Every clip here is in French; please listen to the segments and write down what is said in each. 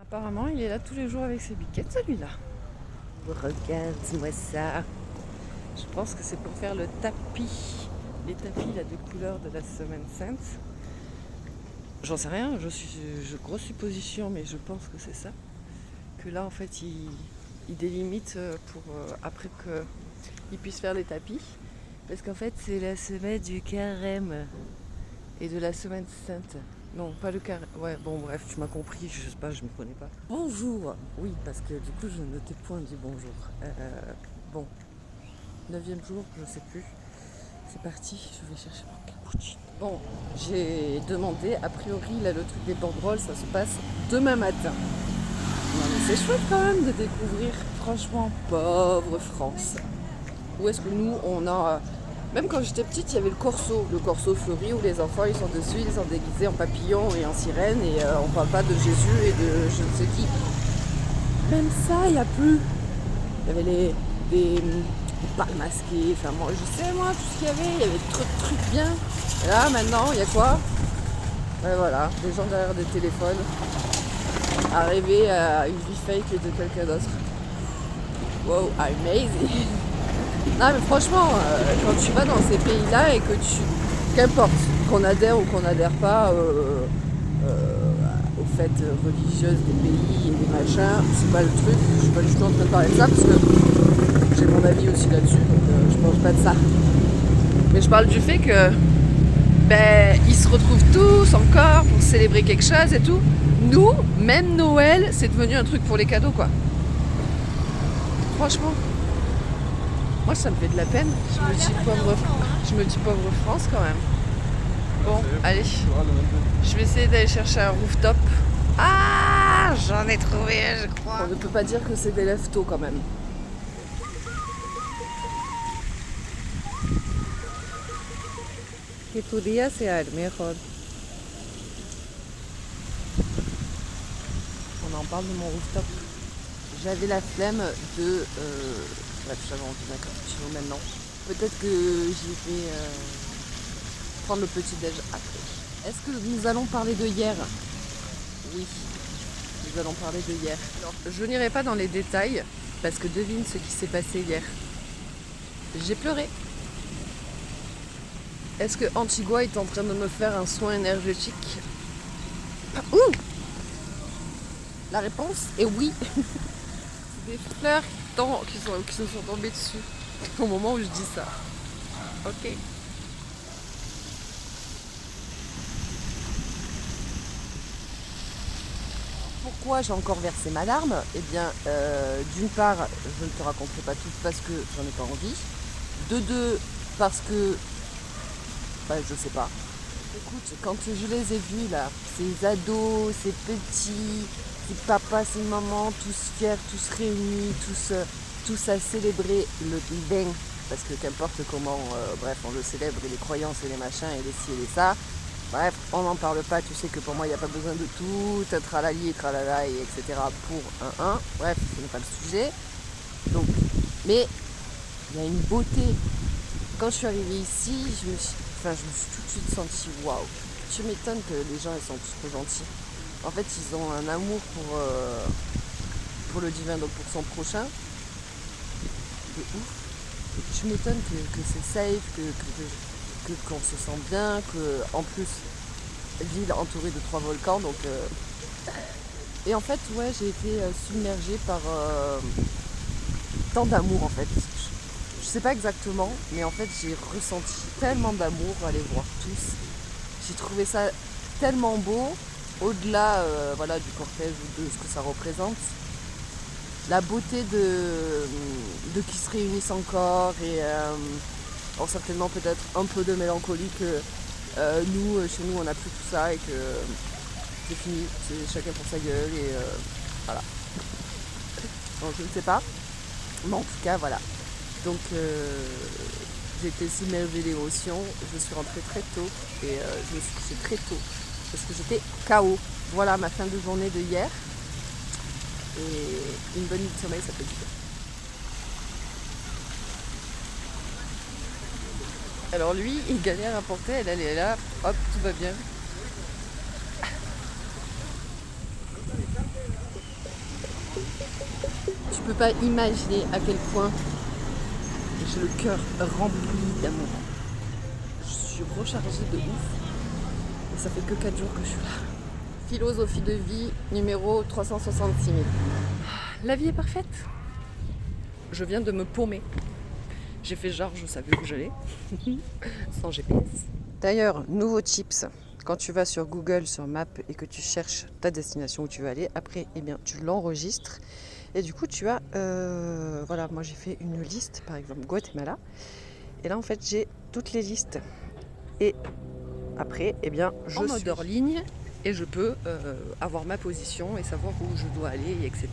Apparemment, il est là tous les jours avec ses biquettes, celui-là. Regarde-moi ça. Je pense que c'est pour faire le tapis. Les tapis là de couleur de la Semaine Sainte. J'en sais rien, grosse supposition, mais je pense que c'est ça. Que là, en fait, il délimite pour après qu'il puisse faire les tapis. Parce qu'en fait, c'est la semaine du carême et de la Semaine Sainte. Non, pas le carême. Ouais, bon, bref, tu m'as compris, je sais pas, je me connais pas. Bonjour. Oui, parce que du coup, je ne t'ai point dit bonjour. Bon, 9e jour, je sais plus. C'est parti, je vais chercher mon cappuccino. Bon, j'ai demandé, a priori, là, le truc des banderoles, ça se passe demain matin. Non, mais c'est chouette quand même de découvrir, franchement, pauvre France. Où est-ce que nous, on a... Même quand j'étais petite, il y avait le corso fleuri où les enfants, ils sont dessus, ils sont déguisés en papillon et en sirène, et on parle pas de Jésus et de je ne sais qui. Même ça, il n'y a plus. Il y avait des balles masquées, enfin moi, je sais moi, tout ce qu'il y avait trop de trucs bien. Et là, maintenant, il y a quoi? Voilà, des gens derrière des téléphones, à rêver à une vie fake de quelqu'un d'autre. Wow, amazing! Non mais franchement, quand tu vas dans ces pays-là et que qu'importe, qu'on adhère ou qu'on n'adhère pas aux fêtes religieuses des pays et des machins, c'est pas le truc, je suis pas du tout en train de parler de ça parce que j'ai mon avis aussi là-dessus, donc je parle pas de ça. Mais je parle du fait que ils se retrouvent tous encore pour célébrer quelque chose et tout. Nous, même Noël, c'est devenu un truc pour les cadeaux quoi. Franchement. Moi, ça me fait de la peine. Je me dis pauvre France quand même. Bon, allez. Je vais essayer d'aller chercher un rooftop. Ah, j'en ai trouvé, je crois. On ne peut pas dire que c'est des lève-tôt quand même. Que tu día sea el mejor. On en parle de mon rooftop. J'avais la flemme de... bref, j'avais envie d'un cappuccino maintenant. Peut-être que j'y vais prendre le petit-déj après. Est-ce que nous allons parler de hier? Oui, nous allons parler de hier. Alors, je n'irai pas dans les détails, parce que devine ce qui s'est passé hier. J'ai pleuré. Est-ce que Antigua est en train de me faire un soin énergétique? Ouh! La réponse est oui. Des fleurs qui se sont tombées dessus au moment où je dis ça. Ok. Pourquoi j'ai encore versé ma larme? Eh bien, d'une part, je ne te raconterai pas tout parce que j'en ai pas envie. De deux, parce que, je sais pas. Écoute, quand je les ai vus là, ces ados, ces petits, ces papas, ces mamans, tous fiers, tous réunis, tous à célébrer le bain, parce que qu'importe comment, bref, on le célèbre, et les croyances et les machins et les ci et les ça. Bref, on n'en parle pas, tu sais que pour moi il n'y a pas besoin de tout, tralali et tralala et etc. pour un. Bref, ce n'est pas le sujet. Donc, mais il y a une beauté. Quand je suis arrivée ici, je me suis tout de suite sentie waouh. Tu m'étonnes que les gens ils sont tous trop gentils. En fait, ils ont un amour pour le divin, donc pour son prochain. De ouf. Tu m'étonnes que c'est safe, qu'on se sent bien, que en plus ville entourée de 3 volcans, donc et en fait ouais j'ai été submergée par tant d'amour en fait. Je sais pas exactement, mais en fait j'ai ressenti tellement d'amour à les voir tous. J'ai trouvé ça tellement beau, au-delà du cortège ou de ce que ça représente. La beauté de qui se réunissent encore et certainement peut-être un peu de mélancolie que chez nous on n'a plus tout ça et que c'est fini, c'est chacun pour sa gueule et voilà. Donc je ne sais pas, mais en tout cas voilà. Donc j'ai été submergée d'émotions, je suis rentrée très tôt et je me suis couchée très tôt parce que j'étais KO. Voilà ma fin de journée de hier et une bonne nuit de sommeil ça peut être bien. Alors lui, il galère à porter, elle est là, hop, tout va bien. peux pas imaginer à quel point j'ai le cœur rempli d'amour. Je suis rechargée de ouf. Et ça fait que 4 jours que je suis là. Philosophie de vie numéro 366 000. La vie est parfaite. Je viens de me paumer. J'ai fait genre je savais où j'allais. Sans GPS. D'ailleurs, nouveau tips. Quand tu vas sur Google, sur Maps et que tu cherches ta destination où tu veux aller, après, eh bien, tu l'enregistres. Et du coup, tu as... voilà, moi j'ai fait une liste, par exemple Guatemala. Et là, en fait, j'ai toutes les listes. Et après, eh bien, je suis en mode hors ligne et je peux avoir ma position et savoir où je dois aller, etc.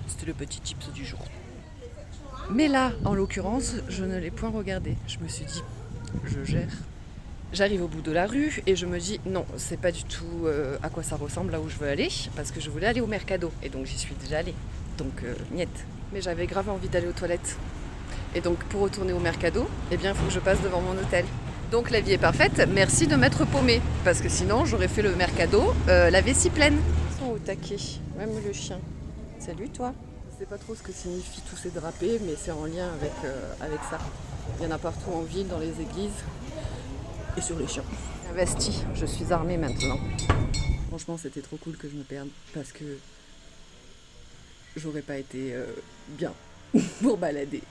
C'était le petit tips du jour. Mais là, en l'occurrence, je ne l'ai point regardé. Je me suis dit, je gère. J'arrive au bout de la rue et je me dis non, c'est pas du tout à quoi ça ressemble là où je veux aller, parce que je voulais aller au Mercado et donc j'y suis déjà allée. Donc niet. Mais j'avais grave envie d'aller aux toilettes. Et donc pour retourner au Mercado, eh bien il faut que je passe devant mon hôtel. Donc la vie est parfaite, merci de m'être paumée, parce que sinon j'aurais fait le Mercado la vessie pleine. Ils sont au taquet, même le chien. Salut toi. Je sais pas trop ce que signifie tous ces drapés, mais c'est en lien avec ça. Il y en a partout en ville, dans les églises. Et sur les chiens. Investi, je suis armée maintenant. Franchement, c'était trop cool que je me perde parce que j'aurais pas été bien pour balader.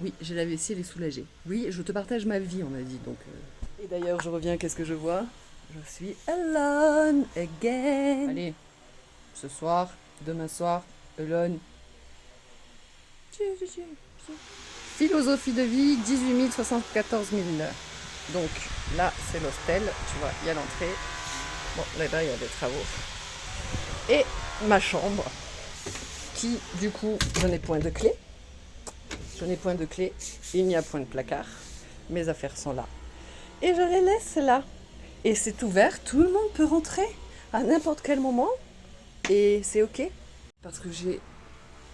Oui, j'ai la vessie, elle est soulagée. Oui, je te partage ma vie, on a dit. Donc, Et d'ailleurs, je reviens, qu'est-ce que je vois? Je suis alone again. Allez, ce soir, demain soir, alone. Philosophie de vie, 18 000, 74 000. Donc là, c'est l'hostel, tu vois, il y a l'entrée. Bon, là-bas, il y a des travaux. Et ma chambre, qui, du coup, je n'ai point de clé. Je n'ai point de clé, il n'y a point de placard. Mes affaires sont là. Et je les laisse là. Et c'est ouvert, tout le monde peut rentrer à n'importe quel moment. Et c'est ok. Parce que j'ai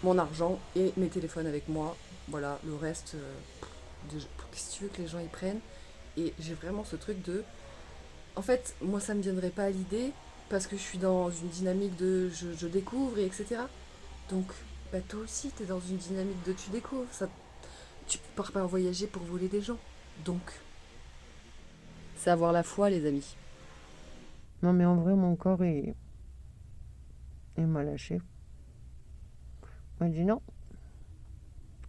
mon argent et mes téléphones avec moi. Voilà, le reste, qu'est-ce que tu veux que les gens y prennent? Et j'ai vraiment ce truc de... En fait, moi, ça ne me viendrait pas à l'idée parce que je suis dans une dynamique de je découvre, et etc. Donc, bah, toi aussi, tu es dans une dynamique de tu découvres. Ça, tu pars pas voyager pour voler des gens. Donc, c'est avoir la foi, les amis. Non, mais en vrai, mon corps, il m'a lâché. Il m'a dit non,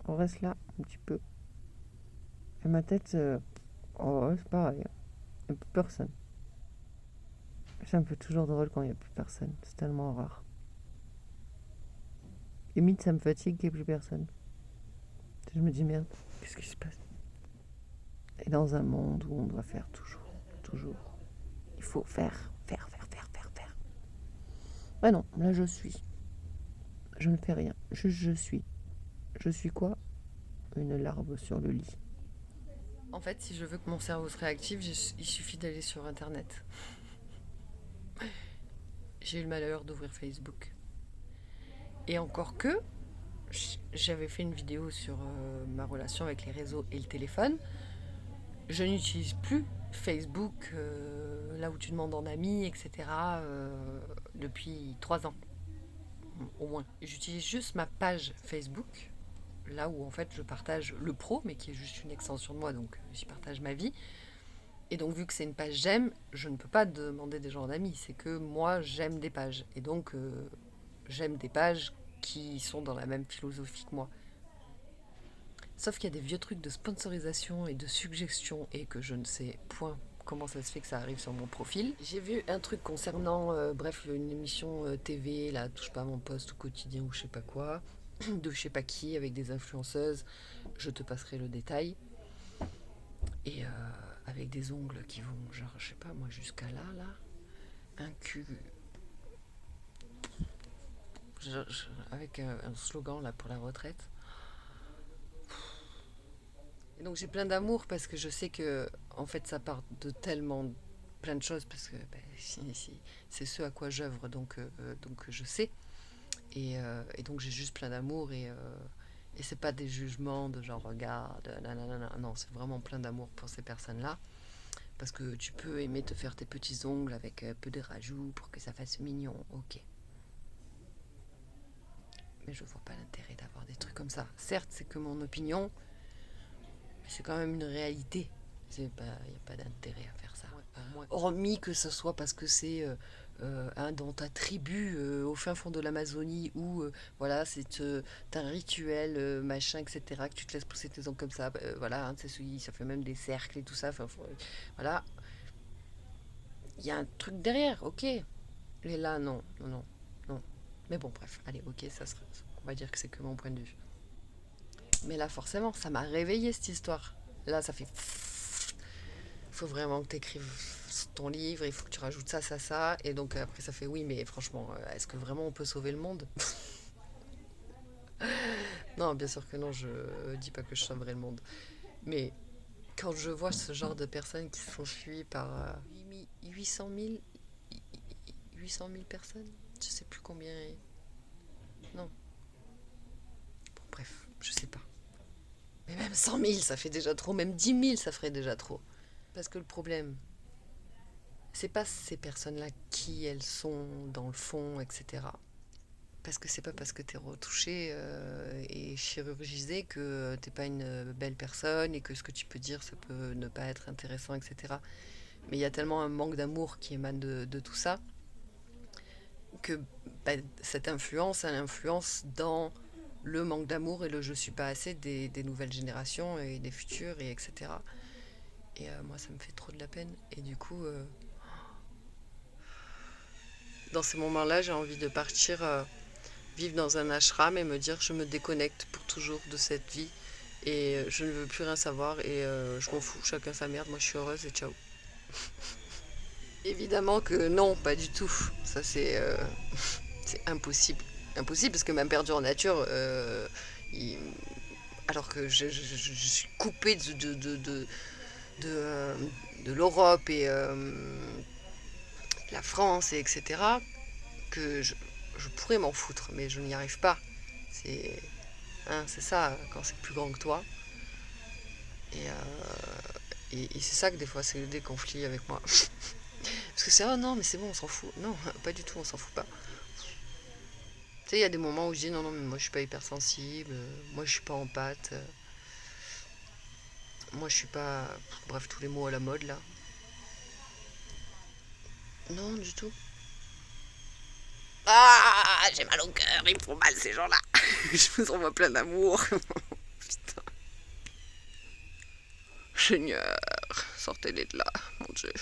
on reste là un petit peu. Et ma tête, oh, ouais, c'est pareil. Il n'y a plus personne. Ça me fait toujours drôle quand il n'y a plus personne. C'est tellement rare. Limite, ça me fatigue qu'il n'y ait plus personne. Je me dis merde, qu'est-ce qui se passe? Et dans un monde où on doit faire toujours, il faut faire. Ouais, non, là je suis. Je ne fais rien, juste je suis. Je suis quoi? Une larve sur le lit. En fait, si je veux que mon cerveau se réactive, il suffit d'aller sur Internet. J'ai eu le malheur d'ouvrir Facebook. Et encore que, j'avais fait une vidéo sur ma relation avec les réseaux et le téléphone. Je n'utilise plus Facebook, là où tu demandes en ami, etc., depuis 3 ans, au moins. J'utilise juste ma page Facebook, là où en fait je partage le pro, mais qui est juste une extension de moi, donc j'y partage ma vie. Et donc vu que c'est une page j'aime, je ne peux pas demander des gens en ami, c'est que moi j'aime des pages. Et donc j'aime des pages qui sont dans la même philosophie que moi. Sauf qu'il y a des vieux trucs de sponsorisation et de suggestions et que je ne sais point comment ça se fait que ça arrive sur mon profil. J'ai vu un truc concernant, bref, une émission TV, là, touche pas à mon poste au quotidien ou je sais pas quoi, de je sais pas qui, avec des influenceuses, je te passerai le détail. Et avec des ongles qui vont, genre, je sais pas moi, jusqu'à là, un cul... avec un slogan là pour la retraite. Et donc j'ai plein d'amour parce que je sais que en fait ça part de tellement plein de choses parce que c'est ce à quoi j'œuvre donc je sais et donc j'ai juste plein d'amour et c'est pas des jugements de genre regarde nanana, non c'est vraiment plein d'amour pour ces personnes là parce que tu peux aimer te faire tes petits ongles avec un peu de rajout pour que ça fasse mignon, ok, Mais je vois pas l'intérêt d'avoir des trucs comme ça. Certes, c'est que mon opinion, mais c'est quand même une réalité. Il n'y a pas d'intérêt à faire ça. Hormis que ce soit parce que c'est dans ta tribu au fin fond de l'Amazonie où voilà, c'est un rituel, machin, etc., que tu te laisses pousser tes ongles comme ça. Voilà, hein, ça fait même des cercles et tout ça. Voilà. Il y a un truc derrière, ok. Et là, non. Mais bon, bref, allez, ok, on va dire que c'est que mon point de vue. Mais là, forcément, ça m'a réveillé cette histoire. Là, ça fait... Il faut vraiment que tu écrives ton livre, il faut que tu rajoutes ça. Et donc après, ça fait oui, mais franchement, est-ce que vraiment on peut sauver le monde? Non, bien sûr que non, je dis pas que je sauverai le monde. Mais quand je vois ce genre de personnes qui sont suivies par 800 000 personnes, je sais plus combien. Non. Bon, bref, je sais pas. Mais même 100 000, ça fait déjà trop. Même 10 000, ça ferait déjà trop. Parce que le problème, c'est pas ces personnes-là qui elles sont dans le fond, etc. Parce que c'est pas parce que t'es retouché et chirurgisé que t'es pas une belle personne et que ce que tu peux dire, ça peut ne pas être intéressant, etc. Mais il y a tellement un manque d'amour qui émane de tout ça que cette influence, elle influence dans le manque d'amour et le je suis pas assez des nouvelles générations et des futures, et etc. Et moi, ça me fait trop de la peine. Et du coup, dans ces moments-là, j'ai envie de partir vivre dans un ashram et me dire je me déconnecte pour toujours de cette vie et je ne veux plus rien savoir et je m'en fous, chacun sa merde, moi je suis heureuse et ciao. Évidemment que non, pas du tout. Ça c'est impossible. Impossible parce que même perdu en nature, alors que je suis coupée de l'Europe et la France, et etc., que je pourrais m'en foutre, mais je n'y arrive pas. C'est ça, quand c'est plus grand que toi. Et c'est ça que des fois, c'est des conflits avec moi. Parce que c'est, oh non, mais c'est bon, on s'en fout. Non, pas du tout, on s'en fout pas. Tu sais, il y a des moments où je dis, non, mais moi je suis pas hypersensible, moi je suis pas en pâte, moi je suis pas... Bref, tous les mots à la mode là. Non, du tout. Ah, j'ai mal au cœur, ils me font mal ces gens-là. Je vous envoie plein d'amour. Putain. Seigneur, sortez-les de là, mon Dieu.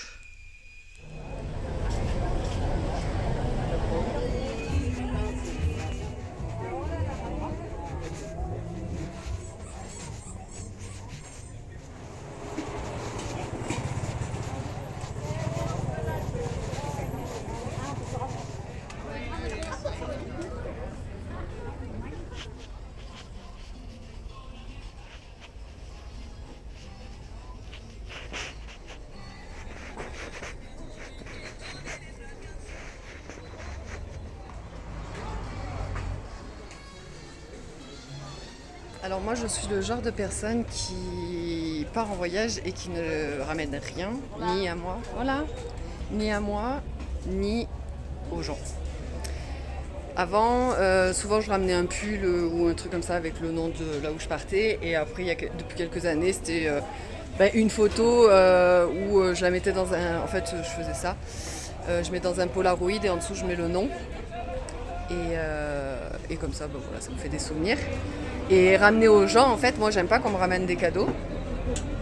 Alors moi je suis le genre de personne qui part en voyage et qui ne ramène rien, ni à moi, voilà, ni à moi, ni aux gens. Avant, souvent je ramenais un pull ou un truc comme ça avec le nom de là où je partais, et après depuis quelques années c'était une photo où je la mettais dans un... En fait je faisais ça, je mets dans un Polaroid et en dessous je mets le nom. Et comme ça, voilà, ça me fait des souvenirs. Et ramener aux gens, en fait, moi j'aime pas qu'on me ramène des cadeaux.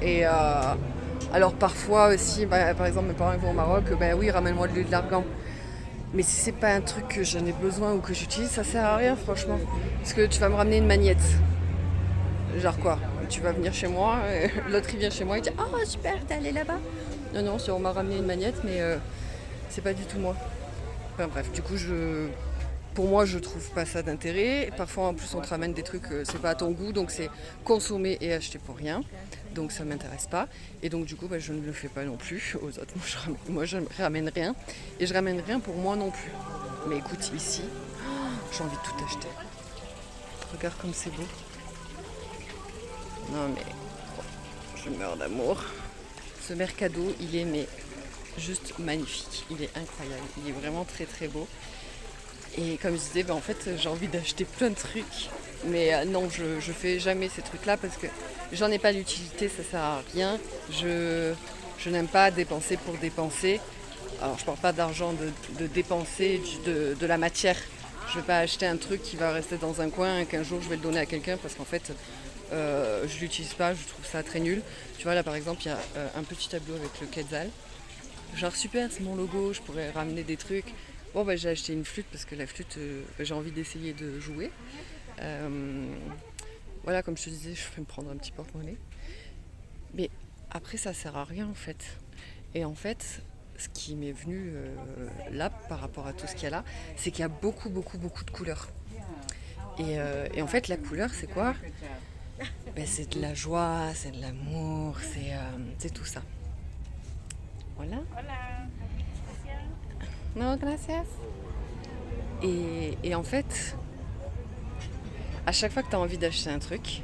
Et alors parfois aussi, par exemple mes parents vont au Maroc, oui, ramène-moi de l'huile d'argan. Mais si c'est pas un truc que j'en ai besoin ou que j'utilise, ça sert à rien franchement. Parce que tu vas me ramener une magnette. Genre quoi? Tu vas venir chez moi, l'autre il vient chez moi et dit oh super, t'es allé là-bas? Non, on m'a ramené une magnette, mais c'est pas du tout moi. Enfin bref, du coup pour moi, je trouve pas ça d'intérêt. Parfois, en plus, on te ramène des trucs, c'est pas à ton goût, donc c'est consommer et acheter pour rien. Donc ça m'intéresse pas. Et donc du coup, je ne le fais pas non plus aux autres. Moi, je ramène rien. Et je ramène rien pour moi non plus. Mais écoute, ici, j'ai envie de tout acheter. Regarde comme c'est beau. Non mais, je meurs d'amour. Ce mercado, il est juste magnifique. Il est incroyable. Il est vraiment très très beau. Et comme je disais, en fait, j'ai envie d'acheter plein de trucs. Mais non, je fais jamais ces trucs-là parce que j'en ai pas l'utilité, ça sert à rien. Je n'aime pas dépenser pour dépenser. Alors je parle pas d'argent de dépenser de la matière. Je vais pas acheter un truc qui va rester dans un coin et qu'un jour je vais le donner à quelqu'un parce qu'en fait je l'utilise pas, je trouve ça très nul. Tu vois là par exemple il y a un petit tableau avec le Quetzal. Genre super, c'est mon logo, je pourrais ramener des trucs. Bon bah j'ai acheté une flûte parce que la flûte j'ai envie d'essayer de jouer. Voilà comme je te disais je vais me prendre un petit porte-monnaie. Mais après ça sert à rien en fait. Et en fait ce qui m'est venu là par rapport à tout ce qu'il y a là, c'est qu'il y a beaucoup de couleurs. Et en fait la couleur c'est quoi? C'est de la joie, c'est de l'amour, c'est tout ça. Voilà. No, gracias. Et en fait, à chaque fois que tu as envie d'acheter un truc,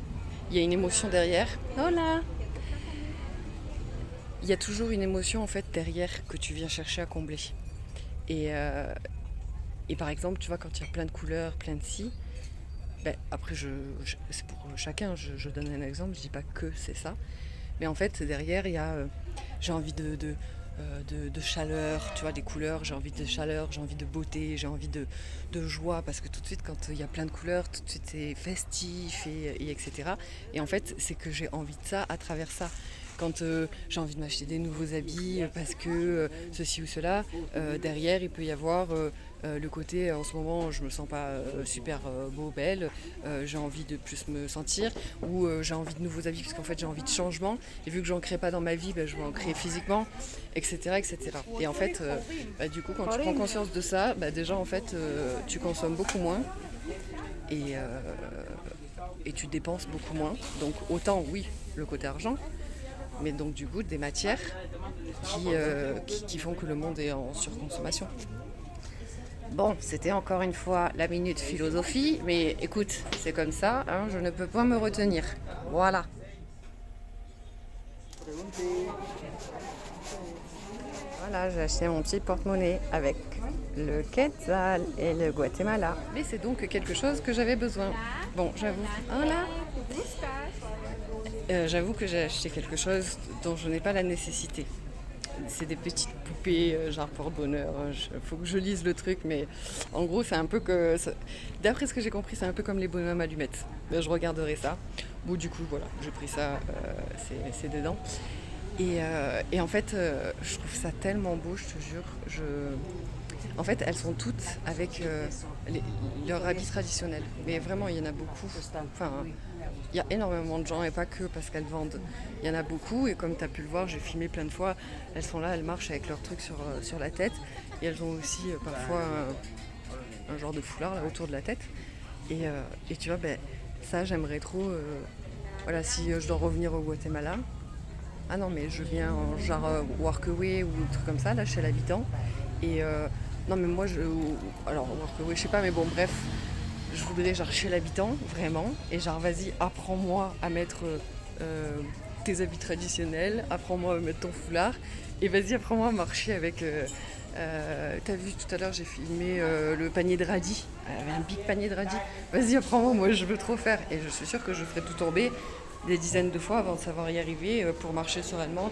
il y a une émotion derrière. Hola. Il y a toujours une émotion en fait derrière que tu viens chercher à combler. Et par exemple, tu vois, quand il y a plein de couleurs, plein de si, après c'est pour chacun, je donne un exemple, je dis pas que c'est ça. Mais en fait, derrière, il y a j'ai envie de chaleur, tu vois, des couleurs, j'ai envie de chaleur, j'ai envie de beauté, j'ai envie de joie, parce que tout de suite, quand il y a plein de couleurs, tout de suite c'est festif, et etc. Et en fait, c'est que j'ai envie de ça à travers ça. Quand j'ai envie de m'acheter des nouveaux habits, parce que ceci ou cela, derrière, il peut y avoir le côté, en ce moment, je me sens pas super beau, belle, j'ai envie de plus me sentir, ou j'ai envie de nouveaux habits, parce qu'en fait, j'ai envie de changement, et vu que j'en crée pas dans ma vie, je vais en créer physiquement, etc. etc. Et en fait, du coup, quand tu prends conscience de ça, déjà, en fait, tu consommes beaucoup moins, et tu dépenses beaucoup moins. Donc, autant, oui, le côté argent, mais donc du coup des matières qui font que le monde est en surconsommation. Bon, c'était encore une fois la minute philosophie, mais écoute, c'est comme ça, hein, je ne peux pas me retenir. Voilà. Voilà, j'ai acheté mon petit porte-monnaie avec le Quetzal et le Guatemala. Mais c'est donc quelque chose que j'avais besoin. Bon, j'avoue. Voilà. J'avoue que j'ai acheté quelque chose dont je n'ai pas la nécessité. C'est des petites poupées, genre porte-bonheur. Faut que je lise le truc, mais en gros, c'est un peu que. D'après ce que j'ai compris, c'est un peu comme les bonhommes allumettes. Je regarderai ça. Bon, du coup, voilà, j'ai pris ça, c'est dedans. Et en fait, je trouve ça tellement beau, je te jure. En fait, elles sont toutes avec leur habit traditionnel. Mais vraiment, il y en a beaucoup. Enfin, il y a énormément de gens, et pas que parce qu'elles vendent. Il y en a beaucoup, et comme tu as pu le voir, j'ai filmé plein de fois. Elles sont là, elles marchent avec leur truc sur la tête. Et elles ont aussi parfois un genre de foulard là, autour de la tête. Et tu vois, ça, j'aimerais trop. Voilà, si je dois revenir au Guatemala. Ah non, mais je viens en genre Workaway ou un truc comme ça, là, chez l'habitant. Et non, mais moi, alors, Workaway, je sais pas, mais bon, bref, je voudrais genre chez l'habitant, vraiment. Et genre, vas-y, apprends-moi à mettre tes habits traditionnels, apprends-moi à mettre ton foulard. Et vas-y, apprends-moi à marcher avec. T'as vu tout à l'heure, j'ai filmé le panier de radis. Elle avait un big panier de radis. Vas-y, apprends-moi, moi, je veux trop faire. Et je suis sûre que je ferai tout tomber des dizaines de fois avant de savoir y arriver pour marcher sereinement.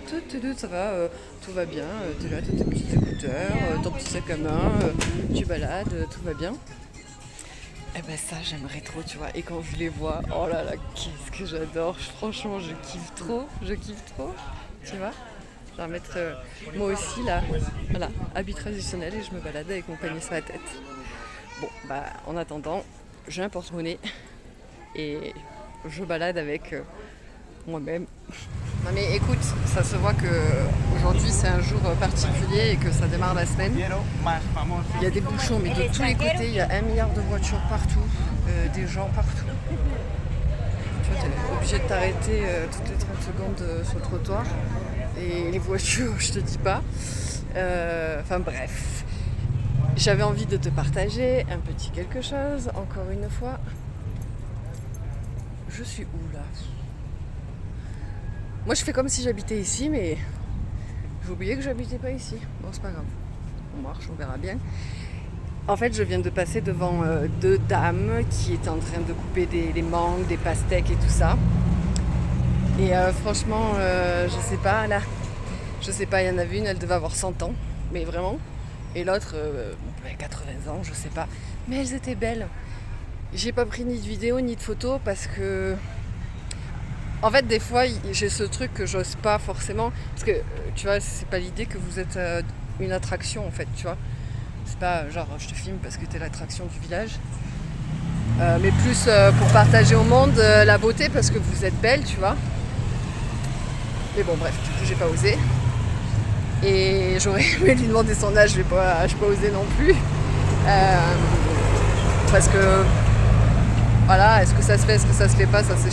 Ça va, tout va bien. Tu as tes petits écouteurs, ton petit sac à main, tu balades, tout va bien. Et ça, j'aimerais trop, tu vois. Et quand je les vois, oh là là, qu'est-ce que j'adore. Franchement, je kiffe trop, tu vois. Je vais mettre moi aussi là, voilà, habit traditionnel, et je me balade avec mon panier sur la tête. Bon, en attendant, j'ai un porte-monnaie et je balade avec moi-même. Non mais écoute, ça se voit que aujourd'hui c'est un jour particulier et que ça démarre la semaine. Il y a des bouchons, mais de tous les côtés, il y a 1 milliard de voitures partout, des gens partout. Tu vois, t'es obligé de t'arrêter toutes les 30 secondes sur le trottoir. Et les voitures, je te dis pas. Enfin bref. J'avais envie de te partager un petit quelque chose, encore une fois. Je suis où là? Moi je fais comme si j'habitais ici, mais j'ai oublié que j'habitais pas ici. Bon, c'est pas grave. On marche, on verra bien. En fait, je viens de passer devant deux dames qui étaient en train de couper les mangues, des pastèques et tout ça. Et franchement, je sais pas, là, je sais pas, il y en avait une, elle devait avoir 100 ans, mais vraiment. Et l'autre, 80 ans, je sais pas. Mais elles étaient belles. J'ai pas pris ni de vidéo ni de photo parce que... En fait, des fois, j'ai ce truc que j'ose pas forcément. Parce que, tu vois, c'est pas l'idée que vous êtes une attraction, en fait, tu vois. C'est pas genre, je te filme parce que t'es l'attraction du village. Mais plus pour partager au monde la beauté parce que vous êtes belle, tu vois. Mais bon, bref, du coup, j'ai pas osé. Et j'aurais aimé lui demander son âge, j'ai pas osé non plus. Parce que, voilà, est-ce que ça se fait, est-ce que ça se fait pas, ça c'est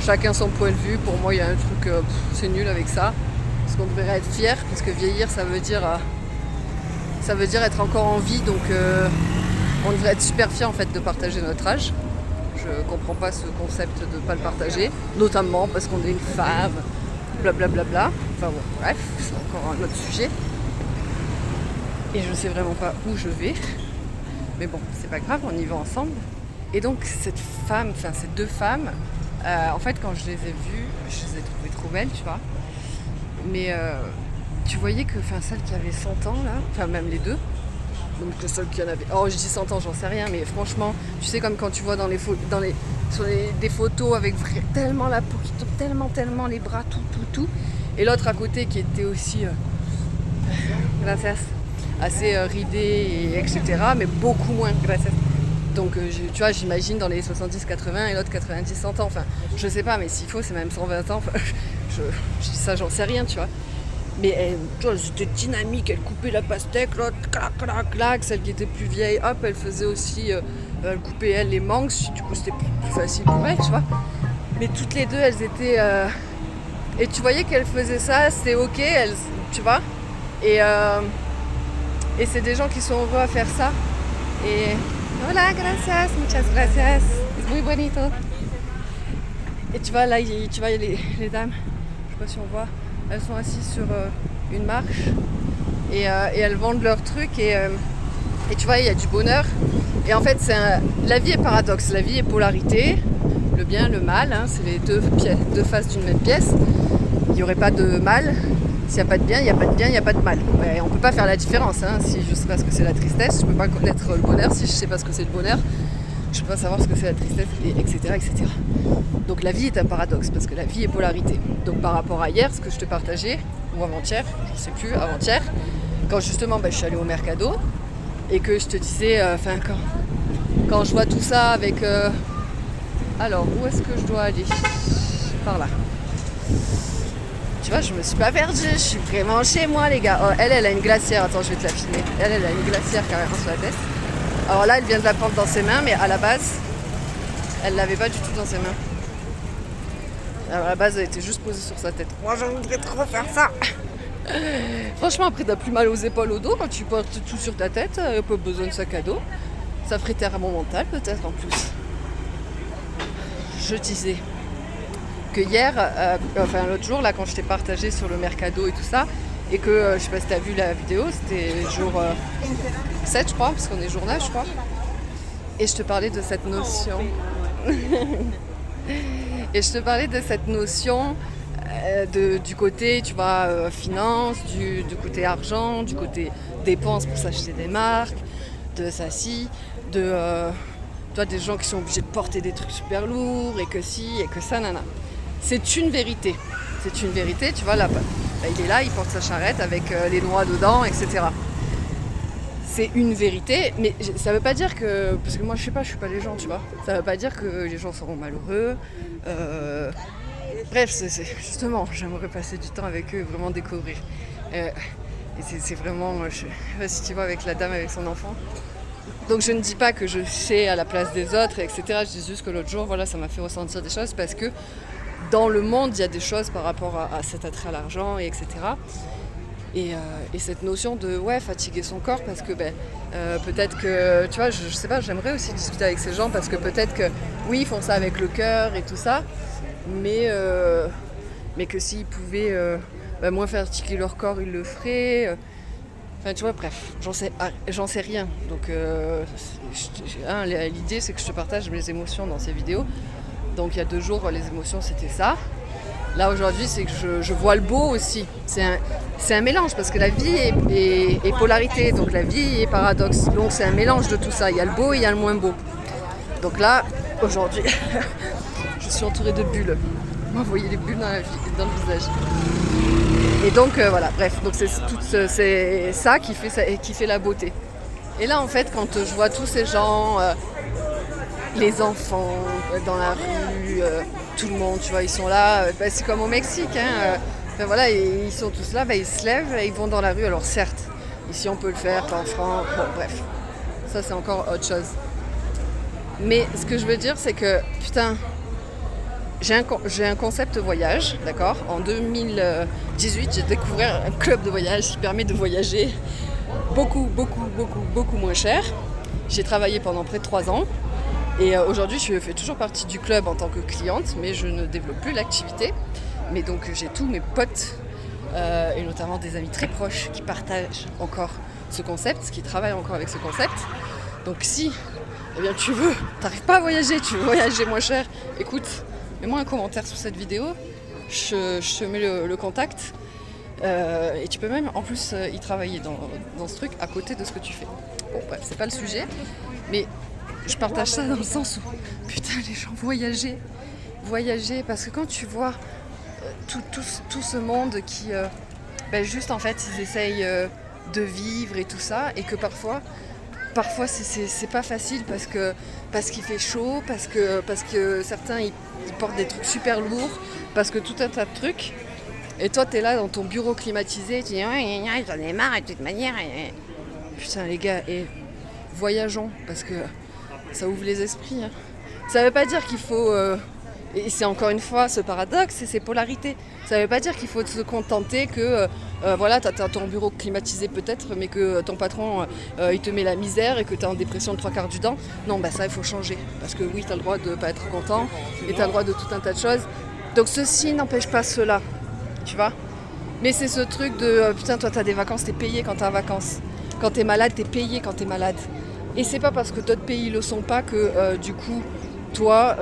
chacun son point de vue. Pour moi, il y a un truc, c'est nul avec ça. Parce qu'on devrait être fier, parce que vieillir, ça veut dire être encore en vie. Donc, on devrait être super fier en fait de partager notre âge. Je comprends pas ce concept de pas le partager, notamment parce qu'on est une femme, blablabla. Enfin bon, bref, c'est encore un autre sujet. Et je sais vraiment pas où je vais. Mais bon, c'est pas grave, on y va ensemble. Et donc ces deux femmes, en fait quand je les ai vues, je les ai trouvées trop belles, tu vois. Mais tu voyais que celle qui avait 100 ans là, enfin même les deux, donc celle qui en avait, oh je dis 100 ans, j'en sais rien, mais franchement, tu sais comme quand tu vois des photos avec tellement la peau qui tombe, tellement les bras, tout. Et l'autre à côté qui était aussi, gracias, assez ridée, etc. Mais beaucoup moins, gracias. Donc tu vois, j'imagine dans les 70-80 et l'autre 90-100 ans. Enfin, je sais pas, mais s'il faut, c'est même 120 ans. Enfin, je dis ça, j'en sais rien, tu vois. Mais elles étaient dynamiques, elle coupait la pastèque, l'autre, clac. Celle qui était plus vieille, hop, elle faisait aussi, elle coupait les mangues, du coup c'était plus facile pour elle, tu vois. Mais toutes les deux, elles étaient... Et tu voyais qu'elles faisaient ça, c'était ok, tu vois. Et c'est des gens qui sont heureux à faire ça. Et... Hola, gracias, muchas gracias. Es muy bonito. Et tu vois, là, tu vois, les dames, je sais pas si on voit, elles sont assises sur une marche et elles vendent leurs trucs et tu vois, il y a du bonheur. Et en fait, la vie est paradoxe, la vie est polarité, le bien, le mal, hein, c'est les deux faces d'une même pièce. Il n'y aurait pas de mal. S'il n'y a pas de bien, il n'y a pas de bien, il n'y a pas de mal. Mais on ne peut pas faire la différence. Hein. Si je ne sais pas ce que c'est la tristesse, je ne peux pas connaître le bonheur. Si je ne sais pas ce que c'est le bonheur, je ne peux pas savoir ce que c'est la tristesse, etc. Donc la vie est un paradoxe, parce que la vie est polarité. Donc par rapport à hier, ce que je te partageais, ou avant-hier, je ne sais plus, avant-hier, quand justement je suis allée au Mercado, et que je te disais, quand je vois tout ça avec... alors, où est-ce que je dois aller ? Par là. Tu vois, je me suis pas perdue, je suis vraiment chez moi, les gars. Oh, elle a une glacière, attends, je vais te la filmer. Elle a une glacière carrément sur la tête. Alors là, elle vient de la prendre dans ses mains, mais à la base, elle l'avait pas du tout dans ses mains. Alors, à la base, elle était juste posée sur sa tête. Moi, je voudrais trop faire ça. Franchement, après, t'as plus mal aux épaules, au dos quand tu portes tout sur ta tête. Pas besoin de sac à dos. Ça ferait taire à mon mental, peut-être en plus. Je disais que hier, l'autre jour, là, quand je t'ai partagé sur le Mercado et tout ça, et que, je sais pas si t'as vu la vidéo, c'était jour 7, je crois, parce qu'on est jour 9, je crois. Et je te parlais de cette notion... du côté, tu vois, finance, du côté argent, du côté dépenses pour s'acheter des marques, de ça si, toi, des gens qui sont obligés de porter des trucs super lourds, et que si, et que ça, nana. C'est une vérité, tu vois, là, il est là, il porte sa charrette avec les noix dedans, etc. C'est une vérité, mais ça veut pas dire que... Parce que moi, je sais pas, je suis pas les gens, tu vois. Ça veut pas dire que les gens seront malheureux. Bref, justement, j'aimerais passer du temps avec eux, vraiment découvrir. Et c'est vraiment... je sais pas si tu vois, avec la dame, avec son enfant. Donc je ne dis pas que je sais à la place des autres, etc. Je dis juste que l'autre jour, voilà, ça m'a fait ressentir des choses parce que dans le monde, il y a des choses par rapport à cet attrait à l'argent, et etc. Et cette notion de fatiguer son corps parce que peut-être que, tu vois, je sais pas, j'aimerais aussi discuter avec ces gens parce que peut-être que, oui, ils font ça avec le cœur et tout ça, mais que s'ils pouvaient moins fatiguer leur corps, ils le feraient. Enfin, tu vois, bref, j'en sais rien. Donc, l'idée, c'est que je te partage mes émotions dans ces vidéos. Donc, il y a 2 jours, les émotions, c'était ça. Là, aujourd'hui, c'est que je vois le beau aussi. C'est un mélange, parce que la vie est polarité. Donc, la vie est paradoxe. Donc, c'est un mélange de tout ça. Il y a le beau et il y a le moins beau. Donc là, aujourd'hui, je suis entourée de bulles. Vous voyez les bulles dans le visage. Et donc voilà, bref, donc c'est ça qui fait la beauté. Et là en fait, quand je vois tous ces gens, les enfants dans la rue, tout le monde, tu vois, ils sont là, c'est comme au Mexique, enfin, voilà, ils sont tous là, ils se lèvent et ils vont dans la rue. Alors certes, ici on peut le faire, pas en France, bon bref, ça c'est encore autre chose. Mais ce que je veux dire, c'est que, putain, j'ai un concept voyage, d'accord. En 2018, j'ai découvert un club de voyage qui permet de voyager beaucoup moins cher. J'ai travaillé pendant près de 3 ans et aujourd'hui, je fais toujours partie du club en tant que cliente, mais je ne développe plus l'activité. Mais donc, j'ai tous mes potes et notamment des amis très proches qui partagent encore ce concept, qui travaillent encore avec ce concept. Donc, si t'arrives pas à voyager, tu veux voyager moins cher, écoute. Mets-moi un commentaire sous cette vidéo, je te mets le contact et tu peux même en plus y travailler dans ce truc à côté de ce que tu fais. Bon bref, c'est pas le sujet, mais je partage ça dans le sens où putain les gens voyager parce que quand tu vois tout ce monde qui juste en fait ils essayent de vivre et tout ça et que parfois c'est pas facile parce qu'il fait chaud, parce que certains ils portent des trucs super lourds, parce que tout un tas de trucs. Et toi t'es là dans ton bureau climatisé, tu dis ouais, j'en ai marre et de toute manière. Putain les gars, voyageons parce que ça ouvre les esprits. Hein. Ça veut pas dire qu'il faut et c'est encore une fois ce paradoxe et ces polarités. Ça veut pas dire qu'il faut se contenter que voilà, t'as ton bureau climatisé peut-être, mais que ton patron il te met la misère et que t'es en dépression de 3/4 du temps. Non, ça il faut changer. Parce que oui, t'as le droit de pas être content et t'as le droit de tout un tas de choses. Donc ceci n'empêche pas cela, tu vois. Mais c'est ce truc de putain, toi t'as des vacances, t'es payé quand t'as vacances. Quand t'es malade, t'es payé quand t'es malade. Et c'est pas parce que d'autres pays le sont pas que du coup, toi,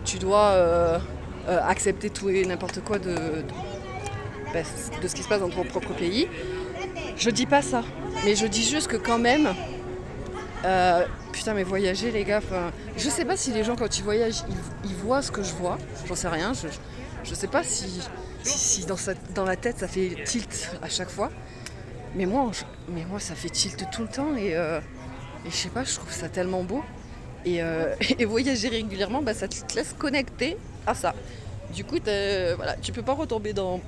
tu dois accepter tout et n'importe quoi de ce qui se passe dans ton propre pays. Je dis pas ça, mais je dis juste que quand même, putain mais voyager les gars, je sais pas si les gens quand ils voyagent, ils voient ce que je vois, j'en sais rien, je sais pas si dans la tête ça fait tilt à chaque fois, mais moi ça fait tilt tout le temps et je sais pas, je trouve ça tellement beau. Et voyager régulièrement, ça te laisse connecter à ça. Du coup, voilà, tu peux pas retomber dans...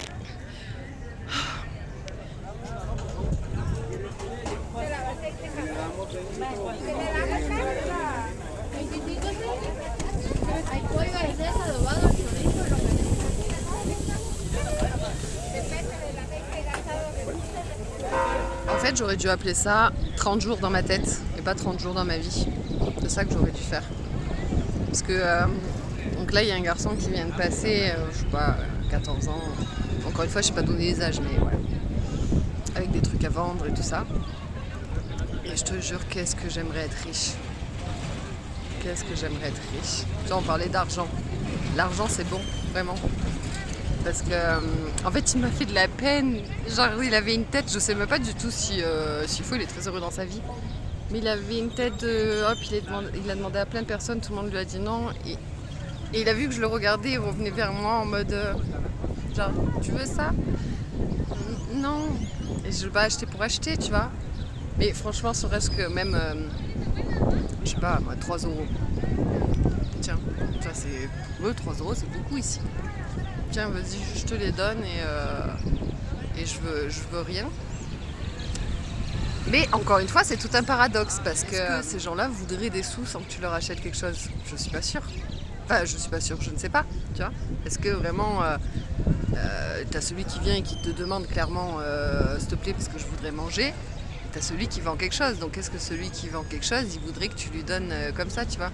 En fait, j'aurais dû appeler ça 30 jours dans ma tête et pas 30 jours dans ma vie. C'est ça que j'aurais dû faire. Parce que donc là, il y a un garçon qui vient de passer, je sais pas, 14 ans. Encore une fois, je sais pas donner les âges, mais voilà. Avec des trucs à vendre et tout ça. Et je te jure, qu'est-ce que j'aimerais être riche. Qu'est-ce que j'aimerais être riche. Tu vois, on parlait d'argent. L'argent, c'est bon, vraiment. Parce que, en fait, il m'a fait de la peine. Genre, il avait une tête, je sais même pas du tout s'il faut, il est très heureux dans sa vie. Mais il avait une tête de... Hop, il a demandé à plein de personnes, tout le monde lui a dit non. Et il a vu que je le regardais, il revenait vers moi en mode... genre, tu veux ça? Non. Et je vais pas acheter pour acheter, tu vois. Mais franchement, ça reste que même... je sais pas, moi, 3 €. Tiens, ça c'est... 3 € c'est beaucoup ici. Tiens, vas-y, je te les donne et je veux rien. Mais encore une fois, c'est tout un paradoxe parce que ces gens-là voudraient des sous sans que tu leur achètes quelque chose. Je suis pas sûre. Enfin, je suis pas sûre, je ne sais pas. Tu vois ? Est-ce que vraiment t'as celui qui vient et qui te demande clairement s'il te plaît parce que je voudrais manger, et t'as celui qui vend quelque chose. Donc est-ce que celui qui vend quelque chose, il voudrait que tu lui donnes comme ça, tu vois ?